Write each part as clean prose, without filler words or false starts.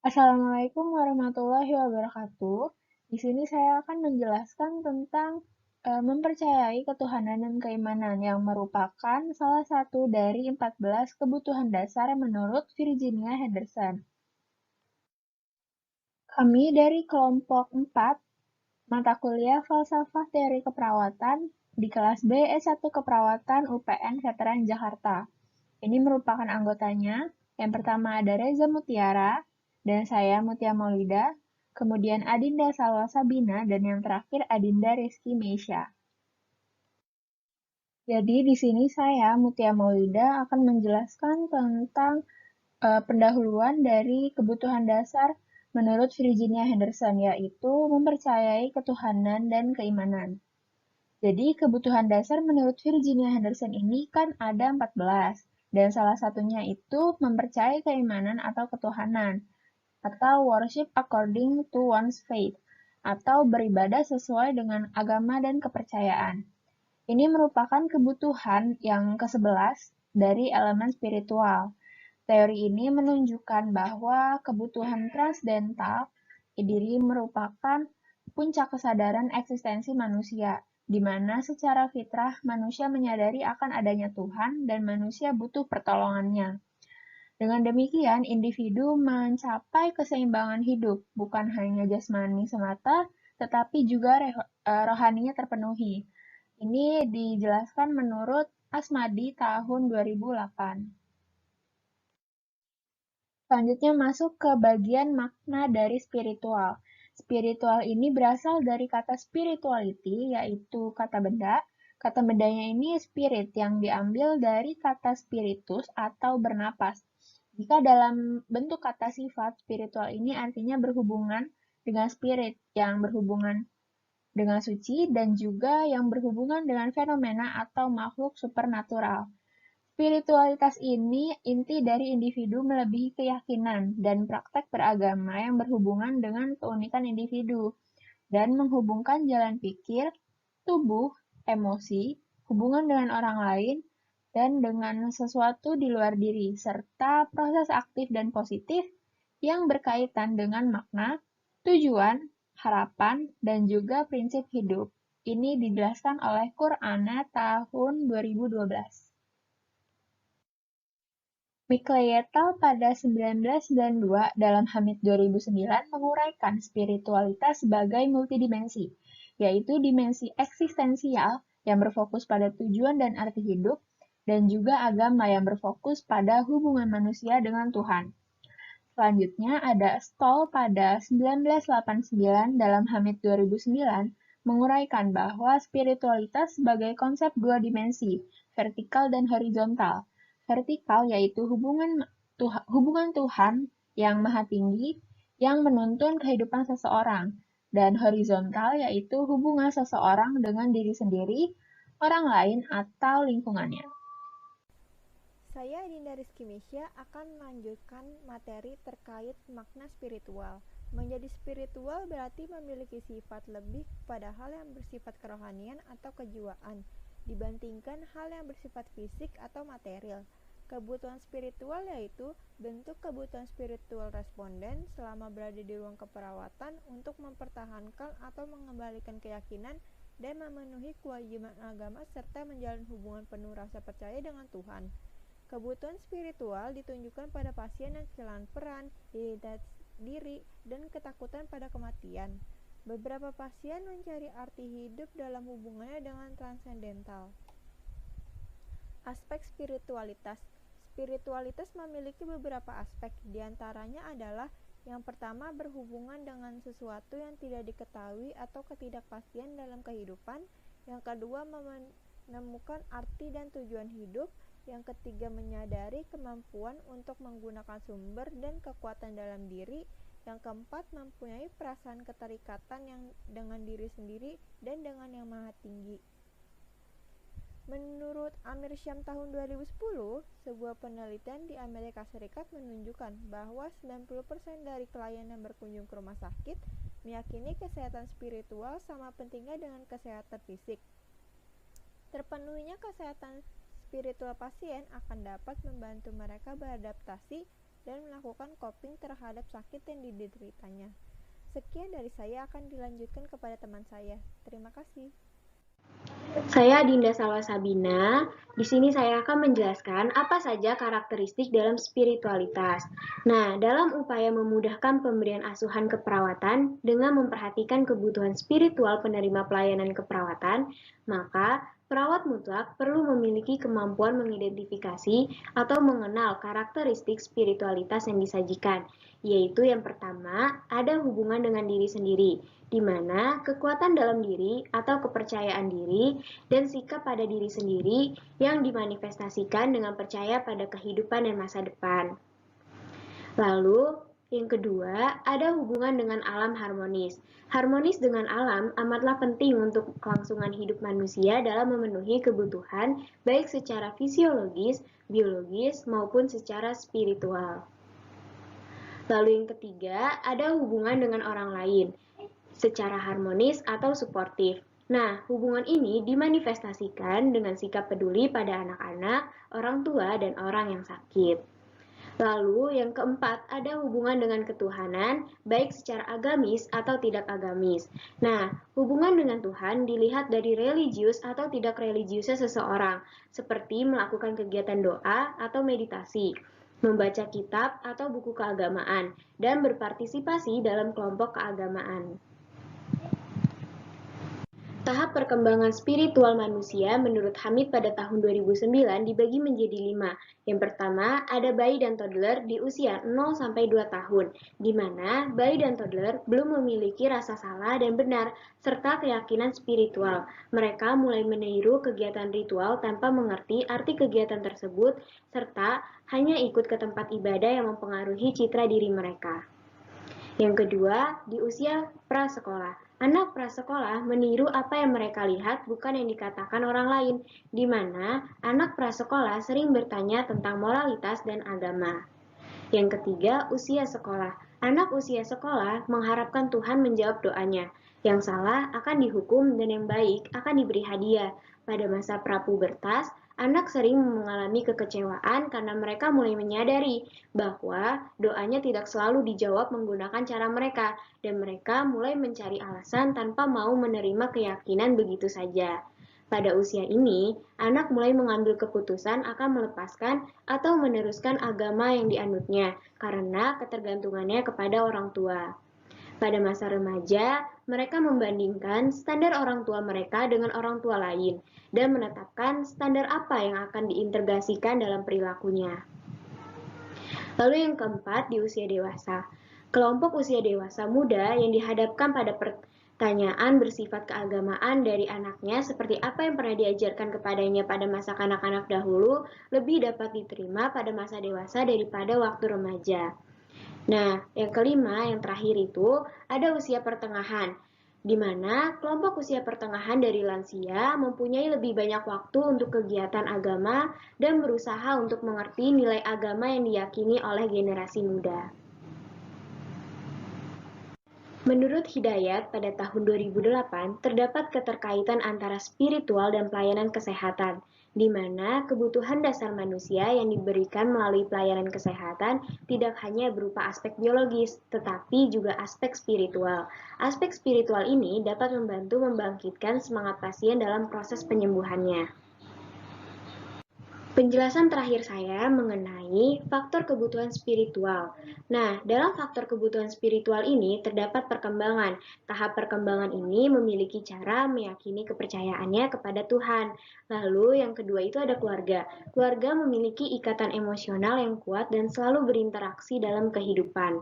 Assalamualaikum warahmatullahi wabarakatuh. Di sini saya akan menjelaskan tentang mempercayai ketuhanan dan keimanan yang merupakan salah satu dari 14 kebutuhan dasar menurut Virginia Henderson. Kami dari kelompok 4, mata kuliah Falsafah Teori Keperawatan di kelas B S1 Keperawatan UPN Veteran Jakarta. Ini merupakan anggotanya. Yang pertama ada Reza Mutiara, dan saya Mutia Maulida, kemudian Adinda Salwa Sabina, dan yang terakhir Adinda Rizky Meisha. Jadi di sini saya, Mutia Maulida, akan menjelaskan tentang pendahuluan dari kebutuhan dasar menurut Virginia Henderson, yaitu mempercayai ketuhanan dan keimanan. Jadi kebutuhan dasar menurut Virginia Henderson ini kan ada 14, dan salah satunya itu mempercayai keimanan atau ketuhanan, atau worship according to one's faith, atau beribadah sesuai dengan agama dan kepercayaan. Ini merupakan kebutuhan yang ke-11 dari elemen spiritual. Teori ini menunjukkan bahwa kebutuhan transcendental diri merupakan puncak kesadaran eksistensi manusia, di mana secara fitrah manusia menyadari akan adanya Tuhan dan manusia butuh pertolongannya. Dengan demikian, individu mencapai keseimbangan hidup, bukan hanya jasmani semata, tetapi juga rohaninya terpenuhi. Ini dijelaskan menurut Asmadi tahun 2008. Selanjutnya masuk ke bagian makna dari spiritual. Spiritual ini berasal dari kata spirituality, yaitu kata benda. Kata bendanya ini spirit yang diambil dari kata spiritus atau bernapas. Jika dalam bentuk kata sifat, spiritual ini artinya berhubungan dengan spirit yang berhubungan dengan suci dan juga yang berhubungan dengan fenomena atau makhluk supernatural. Spiritualitas ini inti dari individu melebihi keyakinan dan praktek beragama yang berhubungan dengan keunikan individu dan menghubungkan jalan pikir, tubuh, emosi, hubungan dengan orang lain, dan dengan sesuatu di luar diri, serta proses aktif dan positif yang berkaitan dengan makna, tujuan, harapan, dan juga prinsip hidup. Ini dijelaskan oleh Qur'ana tahun 2012. Mikhail pada 1992 dalam Hamid 2009 menguraikan spiritualitas sebagai multidimensi, yaitu dimensi eksistensial yang berfokus pada tujuan dan arti hidup, dan juga agama yang berfokus pada hubungan manusia dengan Tuhan. Selanjutnya ada Stoll pada 1989 dalam Hamid 2009 menguraikan bahwa spiritualitas sebagai konsep dua dimensi, vertikal dan horizontal. Vertikal yaitu hubungan Tuhan yang maha tinggi yang menuntun kehidupan seseorang, dan horizontal yaitu hubungan seseorang dengan diri sendiri, orang lain, atau lingkungannya. Saya Dinda Rizky Meisya akan melanjutkan materi terkait makna spiritual. Menjadi spiritual berarti memiliki sifat lebih pada hal yang bersifat kerohanian atau kejiwaan dibandingkan hal yang bersifat fisik atau material. Kebutuhan spiritual yaitu bentuk kebutuhan spiritual responden selama berada di ruang keperawatan untuk mempertahankan atau mengembalikan keyakinan dan memenuhi kewajiban agama serta menjalin hubungan penuh rasa percaya dengan Tuhan. Kebutuhan spiritual ditunjukkan pada pasien yang kehilangan peran, identitas diri, dan ketakutan pada kematian. Beberapa pasien mencari arti hidup dalam hubungannya dengan transendental. Aspek spiritualitas. Spiritualitas memiliki beberapa aspek, diantaranya adalah yang pertama berhubungan dengan sesuatu yang tidak diketahui atau ketidakpastian dalam kehidupan, yang kedua menemukan arti dan tujuan hidup, yang ketiga menyadari kemampuan untuk menggunakan sumber dan kekuatan dalam diri, yang keempat mempunyai perasaan keterikatan yang dengan diri sendiri dan dengan yang maha tinggi. Menurut Amir Syam tahun 2010, sebuah penelitian di Amerika Serikat menunjukkan bahwa 90% dari klien yang berkunjung ke rumah sakit meyakini kesehatan spiritual sama pentingnya dengan kesehatan fisik. Terpenuhinya kesehatan spiritual pasien akan dapat membantu mereka beradaptasi dan melakukan coping terhadap sakit yang dideritanya. Sekian dari saya, akan dilanjutkan kepada teman saya. Terima kasih. Saya Dinda Salwa Sabina. Di sini saya akan menjelaskan apa saja karakteristik dalam spiritualitas. Nah, dalam upaya memudahkan pemberian asuhan keperawatan dengan memperhatikan kebutuhan spiritual penerima pelayanan keperawatan, maka perawat mutlak perlu memiliki kemampuan mengidentifikasi atau mengenal karakteristik spiritualitas yang disajikan, yaitu yang pertama, ada hubungan dengan diri sendiri, di mana kekuatan dalam diri atau kepercayaan diri dan sikap pada diri sendiri yang dimanifestasikan dengan percaya pada kehidupan dan masa depan. Lalu, yang kedua, ada hubungan dengan alam harmonis. Harmonis dengan alam amatlah penting untuk kelangsungan hidup manusia dalam memenuhi kebutuhan baik secara fisiologis, biologis, maupun secara spiritual. Lalu yang ketiga, ada hubungan dengan orang lain secara harmonis atau suportif. Nah, hubungan ini dimanifestasikan dengan sikap peduli pada anak-anak, orang tua, dan orang yang sakit. Lalu, yang keempat, ada hubungan dengan ketuhanan, baik secara agamis atau tidak agamis. Nah, hubungan dengan Tuhan dilihat dari religius atau tidak religiusnya seseorang, seperti melakukan kegiatan doa atau meditasi, membaca kitab atau buku keagamaan, dan berpartisipasi dalam kelompok keagamaan. Tahap perkembangan spiritual manusia menurut Hamid pada tahun 2009 dibagi menjadi 5. Yang pertama, ada bayi dan toddler di usia 0-2 tahun, di mana bayi dan toddler belum memiliki rasa salah dan benar, serta keyakinan spiritual. Mereka mulai meniru kegiatan ritual tanpa mengerti arti kegiatan tersebut, serta hanya ikut ke tempat ibadah yang mempengaruhi citra diri mereka. Yang kedua, di usia prasekolah. Anak prasekolah meniru apa yang mereka lihat, bukan yang dikatakan orang lain, di mana anak prasekolah sering bertanya tentang moralitas dan agama. Yang ketiga, usia sekolah. Anak usia sekolah mengharapkan Tuhan menjawab doanya. Yang salah akan dihukum dan yang baik akan diberi hadiah. Pada masa prapubertas, anak sering mengalami kekecewaan karena mereka mulai menyadari bahwa doanya tidak selalu dijawab menggunakan cara mereka, dan mereka mulai mencari alasan tanpa mau menerima keyakinan begitu saja. Pada usia ini, anak mulai mengambil keputusan akan melepaskan atau meneruskan agama yang dianutnya karena ketergantungannya kepada orang tua. Pada masa remaja, mereka membandingkan standar orang tua mereka dengan orang tua lain dan menetapkan standar apa yang akan diintegrasikan dalam perilakunya. Lalu yang keempat, di usia dewasa. Kelompok usia dewasa muda yang dihadapkan pada pertanyaan bersifat keagamaan dari anaknya seperti apa yang pernah diajarkan kepadanya pada masa kanak-kanak dahulu lebih dapat diterima pada masa dewasa daripada waktu remaja. Nah, yang kelima, yang terakhir itu ada usia pertengahan, di mana kelompok usia pertengahan dari lansia mempunyai lebih banyak waktu untuk kegiatan agama dan berusaha untuk mengerti nilai agama yang diyakini oleh generasi muda. Menurut Hidayat, pada tahun 2008, terdapat keterkaitan antara spiritual dan pelayanan kesehatan, di mana kebutuhan dasar manusia yang diberikan melalui pelayanan kesehatan tidak hanya berupa aspek biologis, tetapi juga aspek spiritual. Aspek spiritual ini dapat membantu membangkitkan semangat pasien dalam proses penyembuhannya. Penjelasan terakhir saya mengenai faktor kebutuhan spiritual. Nah, dalam faktor kebutuhan spiritual ini terdapat perkembangan. Tahap perkembangan ini memiliki cara meyakini kepercayaannya kepada Tuhan. Lalu yang kedua itu ada keluarga. Keluarga memiliki ikatan emosional yang kuat dan selalu berinteraksi dalam kehidupan.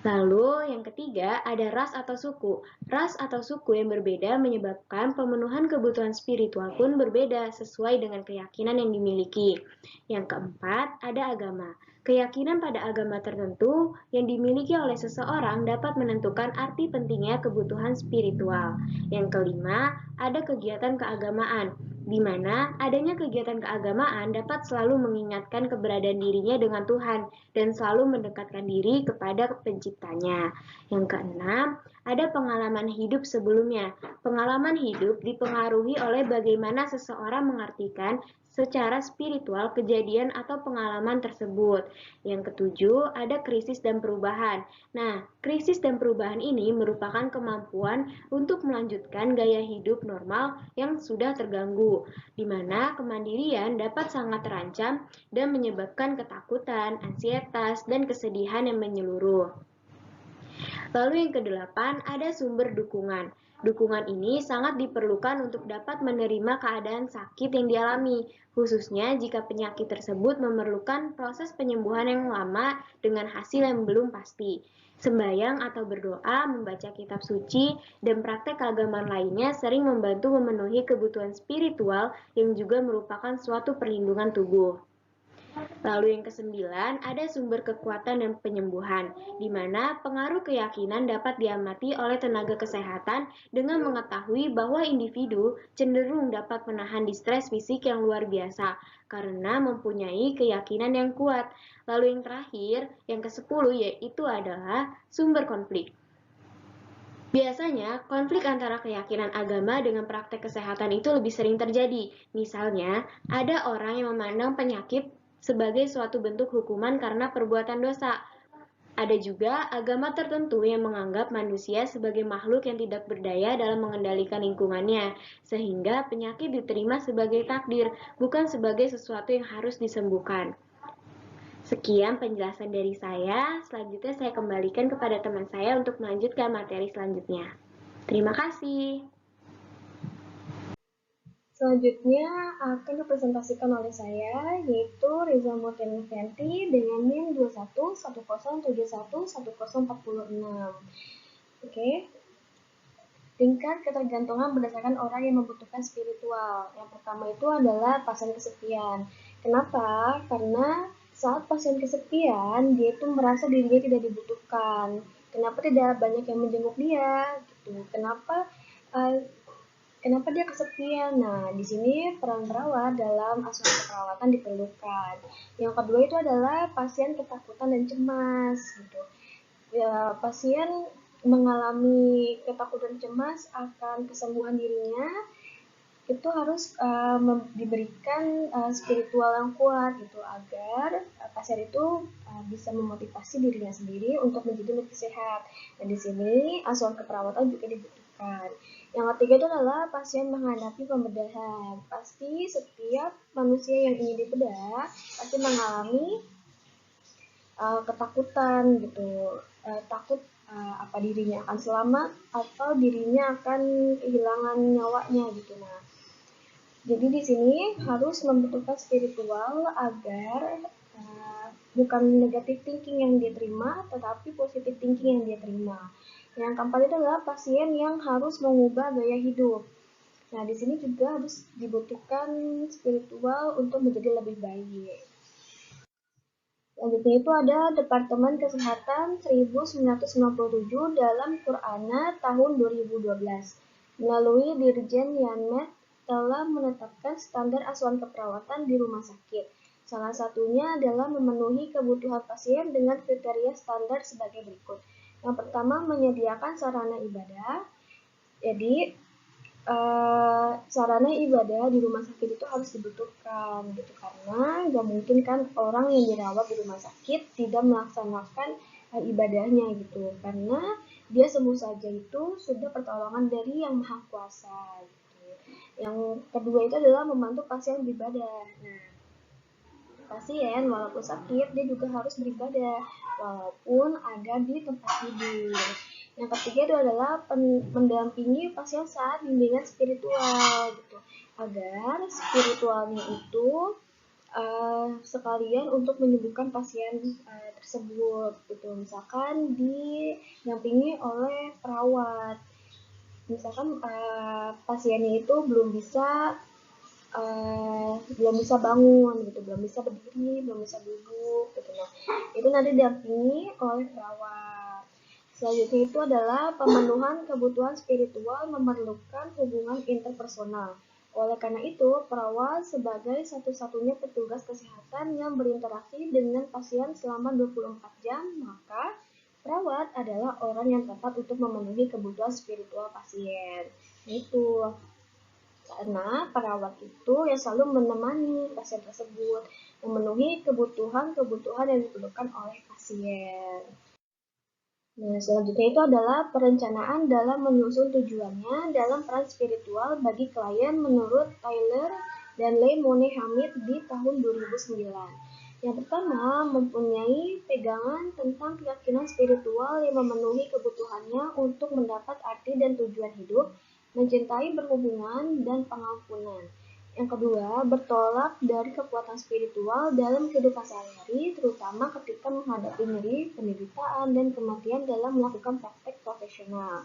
Lalu yang ketiga ada ras atau suku. Ras atau suku yang berbeda menyebabkan pemenuhan kebutuhan spiritual pun berbeda sesuai dengan keyakinan yang dimiliki. Yang keempat ada agama. Keyakinan pada agama tertentu yang dimiliki oleh seseorang dapat menentukan arti pentingnya kebutuhan spiritual. Yang kelima ada kegiatan keagamaan, di mana adanya kegiatan keagamaan dapat selalu mengingatkan keberadaan dirinya dengan Tuhan dan selalu mendekatkan diri kepada penciptanya. Yang keenam, ada pengalaman hidup sebelumnya. Pengalaman hidup dipengaruhi oleh bagaimana seseorang mengartikan secara spiritual kejadian atau pengalaman tersebut. Yang ketujuh, ada krisis dan perubahan. Nah, krisis dan perubahan ini merupakan kemampuan untuk melanjutkan gaya hidup normal yang sudah terganggu, di mana kemandirian dapat sangat terancam dan menyebabkan ketakutan, ansietas, dan kesedihan yang menyeluruh. Lalu yang kedelapan, ada sumber dukungan. Dukungan ini sangat diperlukan untuk dapat menerima keadaan sakit yang dialami, khususnya jika penyakit tersebut memerlukan proses penyembuhan yang lama dengan hasil yang belum pasti. Sembahyang atau berdoa, membaca kitab suci, dan praktek keagamaan lainnya sering membantu memenuhi kebutuhan spiritual yang juga merupakan suatu perlindungan tubuh. Lalu yang kesembilan, ada sumber kekuatan dan penyembuhan, di mana pengaruh keyakinan dapat diamati oleh tenaga kesehatan dengan mengetahui bahwa individu cenderung dapat menahan distres fisik yang luar biasa karena mempunyai keyakinan yang kuat. Lalu yang terakhir, yang ke-10 yaitu adalah sumber konflik. Biasanya, konflik antara keyakinan agama dengan praktek kesehatan itu lebih sering terjadi. Misalnya, ada orang yang memandang penyakit sebagai suatu bentuk hukuman karena perbuatan dosa. Ada juga agama tertentu yang menganggap manusia sebagai makhluk yang tidak berdaya dalam mengendalikan lingkungannya, sehingga penyakit diterima sebagai takdir, bukan sebagai sesuatu yang harus disembuhkan. Sekian penjelasan dari saya. Selanjutnya saya kembalikan kepada teman saya untuk melanjutkan materi selanjutnya. Terima kasih. Selanjutnya akan dipresentasikan oleh saya, yaitu Riza Mutin Fenty dengan NIM 2110711046. Oke. Tingkat ketergantungan berdasarkan orang yang membutuhkan spiritual. Yang pertama itu adalah pasien kesepian. Kenapa? Karena saat pasien kesepian, dia itu merasa dirinya tidak dibutuhkan. Kenapa tidak banyak yang menjenguk dia? Gitu. Kenapa dia kesepian? Nah, di sini peran perawat dalam asuhan keperawatan diperlukan. Yang kedua itu adalah pasien ketakutan dan cemas. Gitu. Ya, pasien mengalami ketakutan cemas akan kesembuhan dirinya, itu harus diberikan spiritual yang kuat gitu agar pasien itu bisa memotivasi dirinya sendiri untuk menjadi lebih sehat. Dan di sini asuhan keperawatan juga dibutuhkan. Yang ketiga itu adalah pasien menghadapi pembedahan. Pasti setiap manusia yang ingin dibedah pasti mengalami ketakutan gitu, takut apa dirinya akan selamat atau dirinya akan kehilangan nyawanya gitu. Nah, jadi di sini harus membutuhkan spiritual agar bukan negatif thinking yang dia terima, tetapi positif thinking yang dia terima. Yang keempat itu adalah pasien yang harus mengubah gaya hidup. Nah, di sini juga harus dibutuhkan spiritual untuk menjadi lebih baik. Selanjutnya itu ada Departemen Kesehatan 1997 dalam Qur'ana tahun 2012. Melalui Dirjen Yanmed telah menetapkan standar asuhan keperawatan di rumah sakit. Salah satunya adalah memenuhi kebutuhan pasien dengan kriteria standar sebagai berikut. Yang pertama, menyediakan sarana ibadah. Jadi, sarana ibadah di rumah sakit itu harus dibutuhkan gitu, karena nggak mungkin kan orang yang dirawat di rumah sakit tidak melaksanakan ibadahnya gitu, karena dia sembuh saja itu sudah pertolongan dari Yang Maha Kuasa gitu. Yang kedua itu adalah membantu pasien beribadah. Nah, pasien walaupun sakit dia juga harus beribadah walaupun ada di tempat tidur. Yang ketiga itu adalah mendampingi pasien saat bimbingan spiritual gitu, agar spiritualnya itu sekalian untuk menyembuhkan pasien tersebut gitu. Misalkan didampingi oleh perawat. Misalkan pasiennya itu belum bisa bangun gitu, belum bisa berdiri, belum bisa duduk gitu. Nah, itu nanti didampingi oleh perawat. Selanjutnya itu adalah pemenuhan kebutuhan spiritual memerlukan hubungan interpersonal. Oleh karena itu, perawat sebagai satu-satunya petugas kesehatan yang berinteraksi dengan pasien selama 24 jam, maka perawat adalah orang yang tepat untuk memenuhi kebutuhan spiritual pasien. Itu. Karena perawat itu yang selalu menemani pasien tersebut, memenuhi kebutuhan-kebutuhan yang diperlukan oleh pasien. Nah, selanjutnya itu adalah perencanaan dalam menyusun tujuannya dalam peran spiritual bagi klien menurut Tyler dan Lemoine Hamid di tahun 2009. Yang pertama, mempunyai pegangan tentang keyakinan spiritual yang memenuhi kebutuhannya untuk mendapat arti dan tujuan hidup, mencintai berhubungan, dan pengampunan. Yang kedua, bertolak dari kekuatan spiritual dalam kehidupan sehari-hari, terutama ketika menghadapi nyeri, penderitaan, dan kematian dalam melakukan praktek profesional.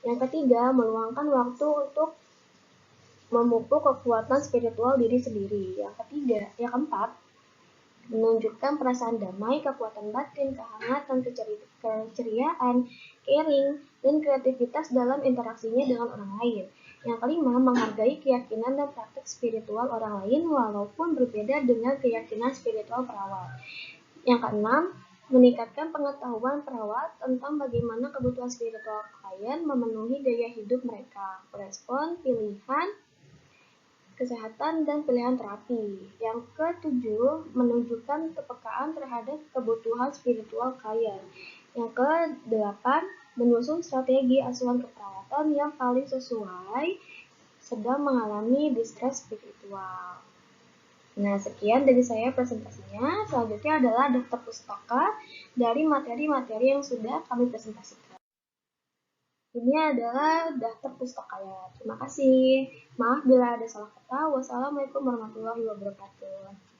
Yang ketiga, meluangkan waktu untuk memupuk kekuatan spiritual diri sendiri. Yang keempat, menunjukkan perasaan damai, kekuatan batin, kehangatan, keceriaan, caring, dan kreativitas dalam interaksinya dengan orang lain. Yang kelima, menghargai keyakinan dan praktik spiritual orang lain walaupun berbeda dengan keyakinan spiritual perawat. Yang keenam, meningkatkan pengetahuan perawat tentang bagaimana kebutuhan spiritual klien memenuhi gaya hidup mereka, respon, pilihan, kesehatan, dan pilihan terapi. Yang ketujuh, menunjukkan kepekaan terhadap kebutuhan spiritual klien. Yang kedelapan, menyusun strategi asuhan keperawatan yang paling sesuai sedang mengalami distress spiritual. Nah, sekian dari saya presentasinya. Selanjutnya adalah daftar pustaka dari materi-materi yang sudah kami presentasikan. Ini adalah daftar pustakanya. Terima kasih. Maaf bila ada salah kata. Wassalamualaikum warahmatullahi wabarakatuh.